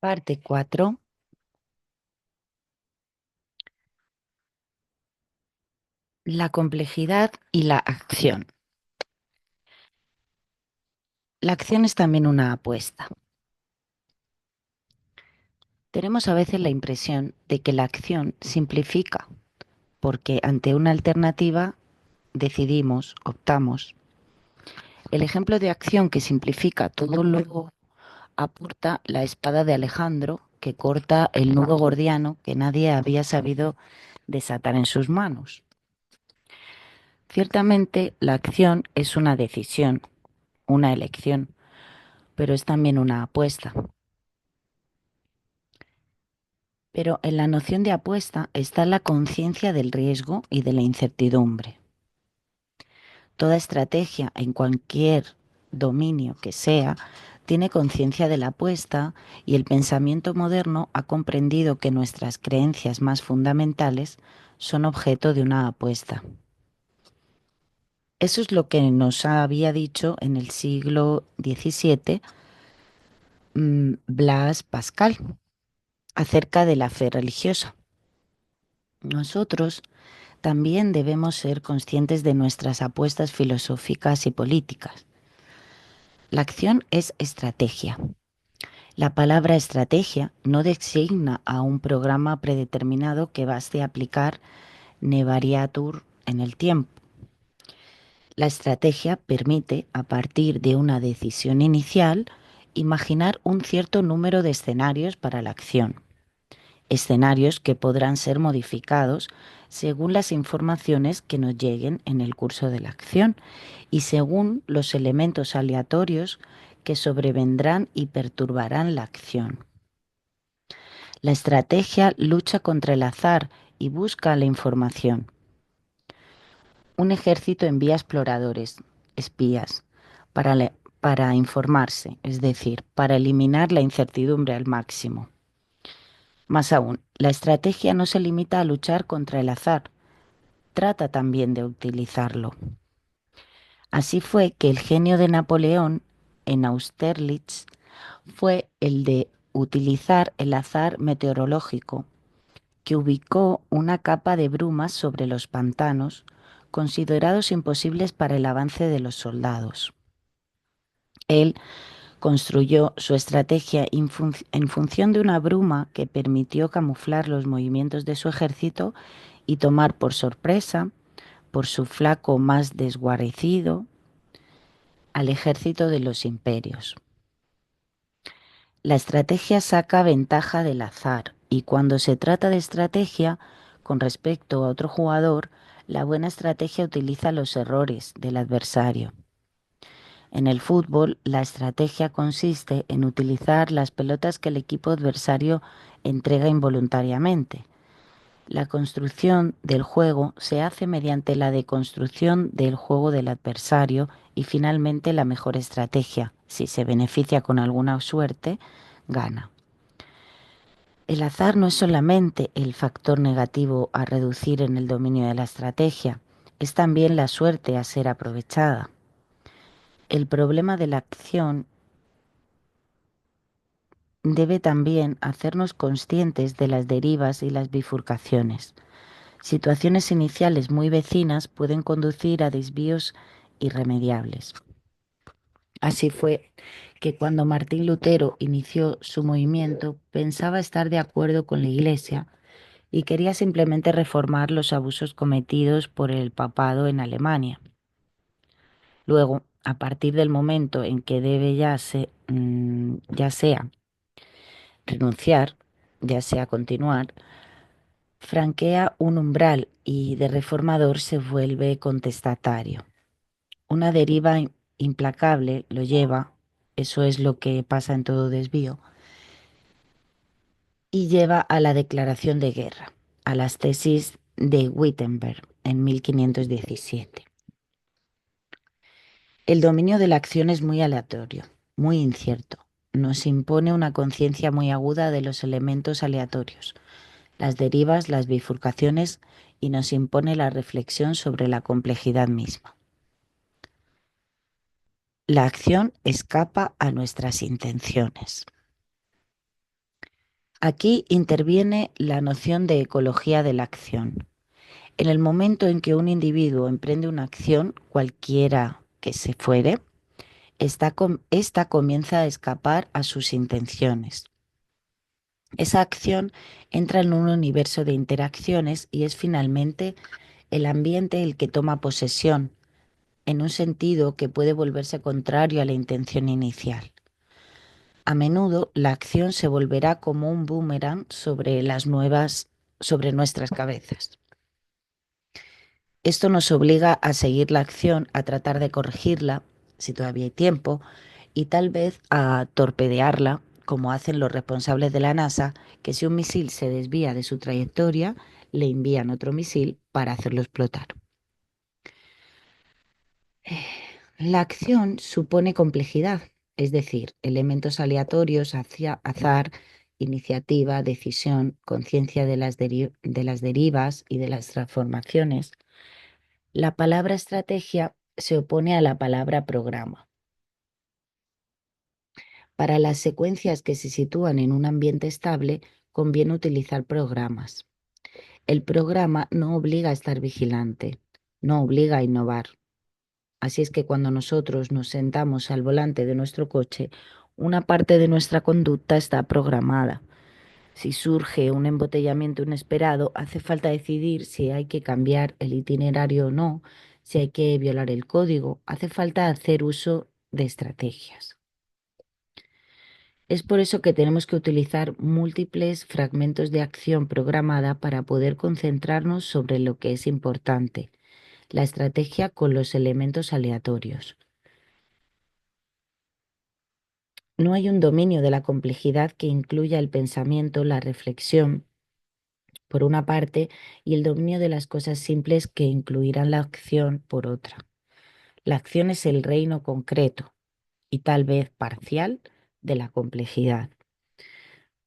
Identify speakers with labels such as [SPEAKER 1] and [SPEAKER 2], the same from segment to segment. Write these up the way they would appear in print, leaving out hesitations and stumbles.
[SPEAKER 1] Parte 4. La complejidad y la acción. La acción es también una apuesta. Tenemos a veces la impresión de que la acción simplifica, porque ante una alternativa decidimos, optamos. El ejemplo de acción que simplifica todo lo aporta la espada de Alejandro, que corta el nudo gordiano que nadie había sabido desatar en sus manos. Ciertamente, la acción es una decisión, una elección, pero es también una apuesta. Pero en la noción de apuesta está la conciencia del riesgo y de la incertidumbre. Toda estrategia en cualquier dominio que sea tiene conciencia de la apuesta, y el pensamiento moderno ha comprendido que nuestras creencias más fundamentales son objeto de una apuesta. Eso es lo que nos había dicho en el siglo XVII Blaise Pascal acerca de la fe religiosa. Nosotros también debemos ser conscientes de nuestras apuestas filosóficas y políticas. La acción es estrategia. La palabra estrategia no designa a un programa predeterminado que baste aplicar ne variatur en el tiempo. La estrategia permite, a partir de una decisión inicial, imaginar un cierto número de escenarios para la acción. Escenarios que podrán ser modificados según las informaciones que nos lleguen en el curso de la acción y según los elementos aleatorios que sobrevendrán y perturbarán la acción. La estrategia lucha contra el azar y busca la información. Un ejército envía exploradores, espías, para informarse, es decir, para eliminar la incertidumbre al máximo. Más aún, la estrategia no se limita a luchar contra el azar, trata también de utilizarlo. Así fue que el genio de Napoleón en Austerlitz fue el de utilizar el azar meteorológico, que ubicó una capa de brumas sobre los pantanos, considerados imposibles para el avance de los soldados. Él construyó su estrategia en función de una bruma que permitió camuflar los movimientos de su ejército y tomar por sorpresa, por su flanco más desguarnecido, al ejército de los imperios. La estrategia saca ventaja del azar, y cuando se trata de estrategia con respecto a otro jugador, la buena estrategia utiliza los errores del adversario. En el fútbol, la estrategia consiste en utilizar las pelotas que el equipo adversario entrega involuntariamente. La construcción del juego se hace mediante la deconstrucción del juego del adversario, y finalmente la mejor estrategia, si se beneficia con alguna suerte, gana. El azar no es solamente el factor negativo a reducir en el dominio de la estrategia, es también la suerte a ser aprovechada. El problema de la acción debe también hacernos conscientes de las derivas y las bifurcaciones. Situaciones iniciales muy vecinas pueden conducir a desvíos irremediables. Así fue que cuando Martín Lutero inició su movimiento, pensaba estar de acuerdo con la Iglesia y quería simplemente reformar los abusos cometidos por el papado en Alemania. Luego, a partir del momento en que debe ya sea renunciar, ya sea continuar, franquea un umbral y de reformador se vuelve contestatario. Una deriva implacable lo lleva, eso es lo que pasa en todo desvío, y lleva a la declaración de guerra, a las tesis de Wittenberg en 1517. El dominio de la acción es muy aleatorio, muy incierto. Nos impone una conciencia muy aguda de los elementos aleatorios, las derivas, las bifurcaciones, y nos impone la reflexión sobre la complejidad misma. La acción escapa a nuestras intenciones. Aquí interviene la noción de ecología de la acción. En el momento en que un individuo emprende una acción, cualquiera que se fuere, esta comienza a escapar a sus intenciones. Esa acción entra en un universo de interacciones y es finalmente el ambiente el que toma posesión, en un sentido que puede volverse contrario a la intención inicial. A menudo la acción se volverá como un boomerang sobre nuestras cabezas. Esto nos obliga a seguir la acción, a tratar de corregirla, si todavía hay tiempo, y tal vez a torpedearla, como hacen los responsables de la NASA, que si un misil se desvía de su trayectoria, le envían otro misil para hacerlo explotar. La acción supone complejidad, es decir, elementos aleatorios hacia azar, iniciativa, decisión, conciencia de las derivas y de las transformaciones. La palabra estrategia se opone a la palabra programa. Para las secuencias que se sitúan en un ambiente estable, conviene utilizar programas. El programa no obliga a estar vigilante, no obliga a innovar. Así es que cuando nosotros nos sentamos al volante de nuestro coche, una parte de nuestra conducta está programada. Si surge un embotellamiento inesperado, hace falta decidir si hay que cambiar el itinerario o no, si hay que violar el código, hace falta hacer uso de estrategias. Es por eso que tenemos que utilizar múltiples fragmentos de acción programada para poder concentrarnos sobre lo que es importante, la estrategia con los elementos aleatorios. No hay un dominio de la complejidad que incluya el pensamiento, la reflexión, por una parte, y el dominio de las cosas simples que incluirán la acción por otra. La acción es el reino concreto y tal vez parcial de la complejidad.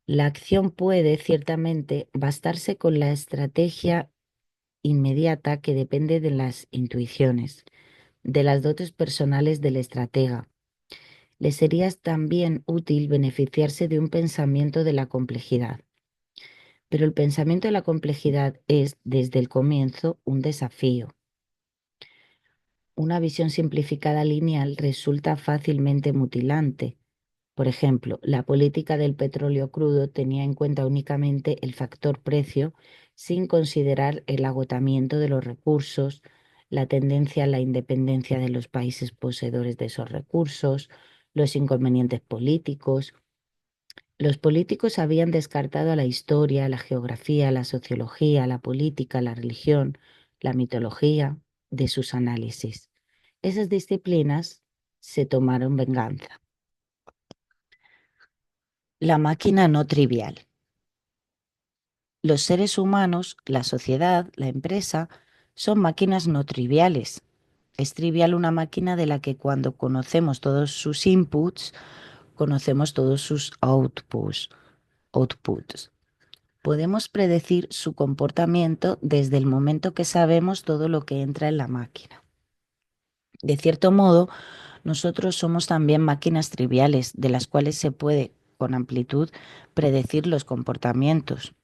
[SPEAKER 1] La acción puede, ciertamente, bastarse con la estrategia inmediata que depende de las intuiciones, de las dotes personales del estratega. Le sería también útil beneficiarse de un pensamiento de la complejidad. Pero el pensamiento de la complejidad es, desde el comienzo, un desafío. Una visión simplificada lineal resulta fácilmente mutilante. Por ejemplo, la política del petróleo crudo tenía en cuenta únicamente el factor precio sin considerar el agotamiento de los recursos, la tendencia a la independencia de los países poseedores de esos recursos, los inconvenientes políticos. Los políticos habían descartado a la historia, la geografía, la sociología, la política, la religión, la mitología de sus análisis. Esas disciplinas se tomaron venganza. La máquina no trivial. Los seres humanos, la sociedad, la empresa, son máquinas no triviales. Es trivial una máquina de la que cuando conocemos todos sus inputs, conocemos todos sus outputs. Podemos predecir su comportamiento desde el momento que sabemos todo lo que entra en la máquina. De cierto modo, nosotros somos también máquinas triviales, de las cuales se puede, con amplitud, predecir los comportamientos.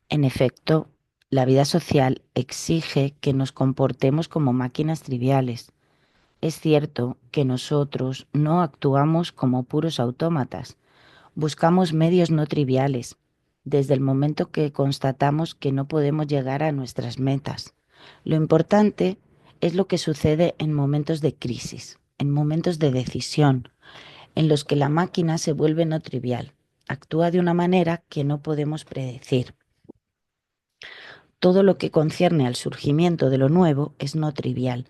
[SPEAKER 1] En efecto, la vida social exige que nos comportemos como máquinas triviales. Es cierto que nosotros no actuamos como puros autómatas, buscamos medios no triviales, desde el momento que constatamos que no podemos llegar a nuestras metas. Lo importante es lo que sucede en momentos de crisis, en momentos de decisión, en los que la máquina se vuelve no trivial, actúa de una manera que no podemos predecir. Todo lo que concierne al surgimiento de lo nuevo es no trivial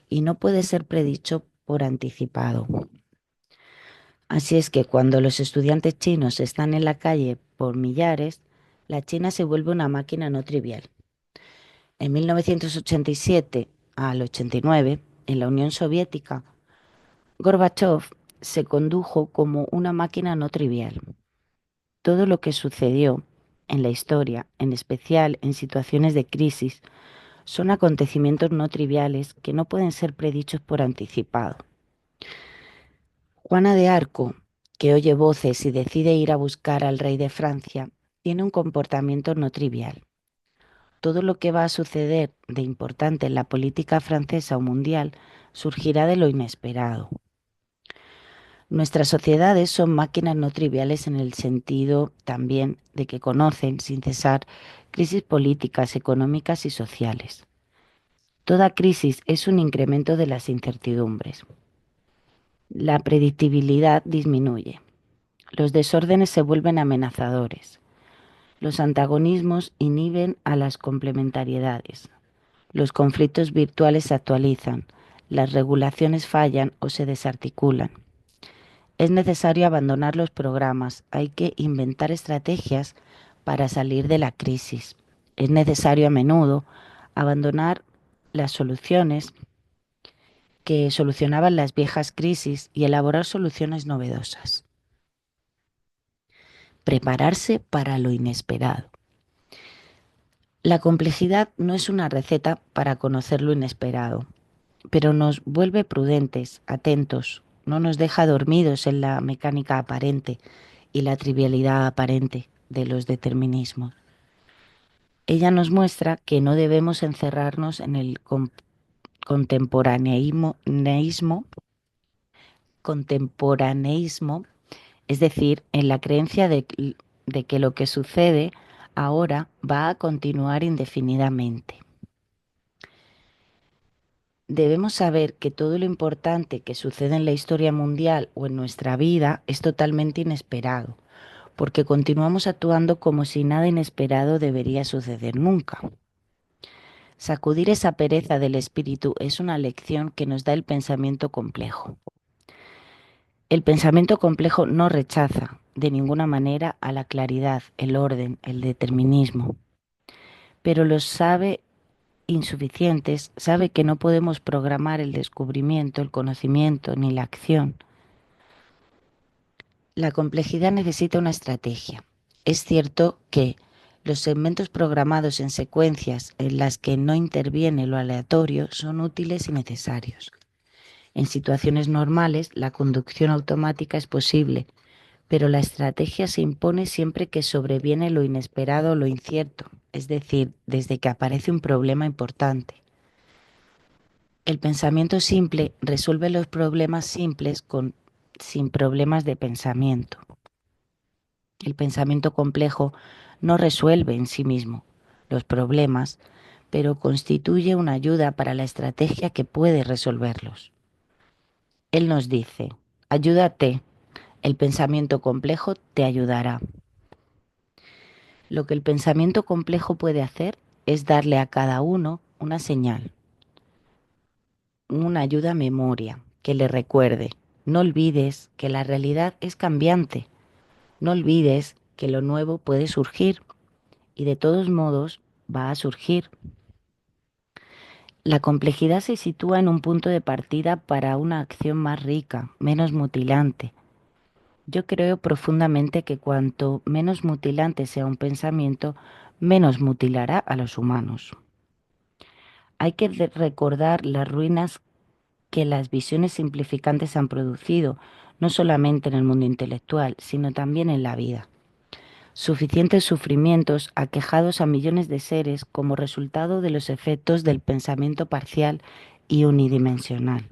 [SPEAKER 1] y no puede ser predicho por anticipado. Así es que cuando los estudiantes chinos están en la calle por millares, la China se vuelve una máquina no trivial. En 1987 al 89, en la Unión Soviética, Gorbachev se condujo como una máquina no trivial. Todo lo que sucedió en la historia, en especial en situaciones de crisis, son acontecimientos no triviales que no pueden ser predichos por anticipado. Juana de Arco, que oye voces y decide ir a buscar al rey de Francia, tiene un comportamiento no trivial. Todo lo que va a suceder de importante en la política francesa o mundial surgirá de lo inesperado. Nuestras sociedades son máquinas no triviales en el sentido también de que conocen, sin cesar, crisis políticas, económicas y sociales. Toda crisis es un incremento de las incertidumbres. La predictibilidad disminuye. Los desórdenes se vuelven amenazadores. Los antagonismos inhiben a las complementariedades. Los conflictos virtuales se actualizan. Las regulaciones fallan o se desarticulan. Es necesario abandonar los programas. Hay que inventar estrategias para salir de la crisis. Es necesario a menudo abandonar las soluciones que solucionaban las viejas crisis y elaborar soluciones novedosas. Prepararse para lo inesperado. La complejidad no es una receta para conocer lo inesperado, pero nos vuelve prudentes, atentos, no nos deja dormidos en la mecánica aparente y la trivialidad aparente de los determinismos. Ella nos muestra que no debemos encerrarnos en el contemporaneísmo, es decir, en la creencia de que lo que sucede ahora va a continuar indefinidamente. Debemos saber que todo lo importante que sucede en la historia mundial o en nuestra vida es totalmente inesperado, porque continuamos actuando como si nada inesperado debería suceder nunca. Sacudir esa pereza del espíritu es una lección que nos da el pensamiento complejo. El pensamiento complejo no rechaza de ninguna manera a la claridad, el orden, el determinismo, pero los sabe insuficientes, sabe que no podemos programar el descubrimiento, el conocimiento ni la acción. La complejidad necesita una estrategia. Es cierto que los segmentos programados en secuencias en las que no interviene lo aleatorio son útiles y necesarios. En situaciones normales, la conducción automática es posible, pero la estrategia se impone siempre que sobreviene lo inesperado o lo incierto, es decir, desde que aparece un problema importante. El pensamiento simple resuelve los problemas simples sin problemas de pensamiento. El pensamiento complejo no resuelve en sí mismo los problemas, pero constituye una ayuda para la estrategia que puede resolverlos. Él nos dice, ayúdate, el pensamiento complejo te ayudará. Lo que el pensamiento complejo puede hacer es darle a cada uno una señal, una ayuda a memoria, que le recuerde. No olvides que la realidad es cambiante. No olvides que lo nuevo puede surgir y de todos modos va a surgir. La complejidad se sitúa en un punto de partida para una acción más rica, menos mutilante. Yo creo profundamente que cuanto menos mutilante sea un pensamiento, menos mutilará a los humanos. Hay que recordar las ruinas que las visiones simplificantes han producido, no solamente en el mundo intelectual, sino también en la vida. Suficientes sufrimientos aquejados a millones de seres como resultado de los efectos del pensamiento parcial y unidimensional.